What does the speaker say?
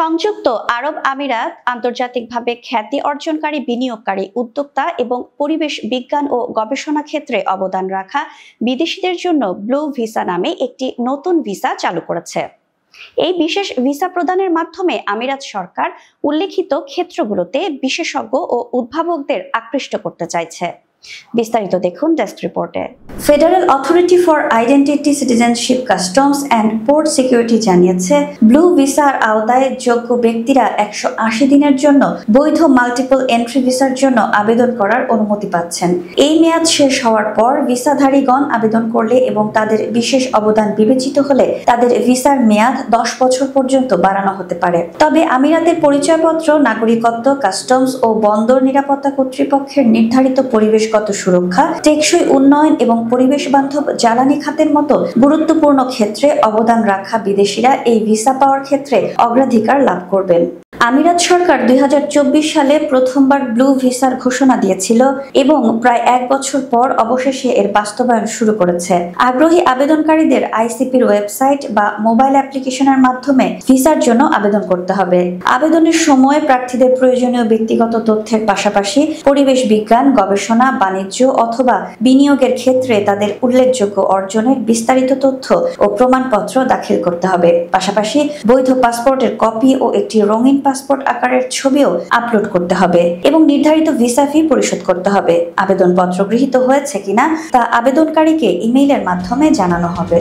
সংযুক্ত আরব আমিরাত আন্তর্জাতিকভাবে খ্যাতি অর্জনকারী বিনিয়োগকারী উদ্যোক্তা এবং পরিবেশ বিজ্ঞান ও গবেষণা ক্ষেত্রে অবদান রাখা বিদেশিদের জন্য ব্লু ভিসা নামে একটি নতুন ভিসা চালু করেছে। এই বিশেষ ভিসা প্রদানের মাধ্যমে আমিরাত সরকার উল্লেখিত ক্ষেত্রগুলোতে বিশেষজ্ঞ ও উদ্ভাবকদের আকৃষ্ট করতে চাইছে। বিস্তারিত দেখুন ডেস্ক রিপোর্টে। Federal authority for identity, citizenship, customs and port security জানিয়েছে, ব্লু ভিসার আওতায় যোগ্য ব্যক্তিরা 180 দিনের জন্য বৈধ মাল্টিপল এন্ট্রি ভিসার জন্য আবেদন করার অনুমতি পাচ্ছেন। এই মেয়াদ শেষ হওয়ার পর ভিসাধারীগণ আবেদন করলে এবং তাদের বিশেষ অবদান বিবেচিত হলে তাদের ভিসার মেয়াদ 10 বছর পর্যন্ত বাড়ানো হতে পারে। তবে আমিরাতের পরিচয়পত্র, নাগরিকত্ব, কাস্টমস ও বন্দর নিরাপত্তা কর্তৃপক্ষের নির্ধারিত পরিবেশগত সুরক্ষা, টেকসই উন্নয়ন এবং পরিবেশ বান্ধব জ্বালানি খাতের মতো গুরুত্বপূর্ণ ক্ষেত্রে অবদান রাখা বিদেশিরা এই ভিসা পাওয়ার ক্ষেত্রে অগ্রাধিকার লাভ করবেন। আমিরাত সরকার 2024 সালে প্রথমবার ব্লু ভিসার ঘোষণা দিয়েছিল এবং প্রায় 1 বছর পর অবশেষে এর বাস্তবায়ন শুরু করেছে। আগ্রহী আবেদনকারীদের আইসিপির ওয়েবসাইট বা মোবাইল অ্যাপ্লিকেশনের মাধ্যমে ভিসার জন্য আবেদন করতে হবে। আবেদনের সময় প্রার্থীদের প্রয়োজনীয় ব্যক্তিগত তথ্যের পাশাপাশি পরিবেশ বিজ্ঞান, গবেষণা, বাণিজ্য অথবা বিনিয়োগের ক্ষেত্রে তাদের উল্লেখযোগ্য অর্জনের বিস্তারিত তথ্য ও প্রমাণপত্র দাখিল করতে হবে। পাশাপাশি বৈধ পাসপোর্টের কপি ও একটি রঙিন পাসপোর্ট আকারের ছবিও আপলোড করতে হবে এবং নির্ধারিত ভিসা ফি পরিশোধ করতে হবে। আবেদনপত্র গৃহীত হয়েছে কিনা তা আবেদনকারীকে ইমেইলের মাধ্যমে জানানো হবে।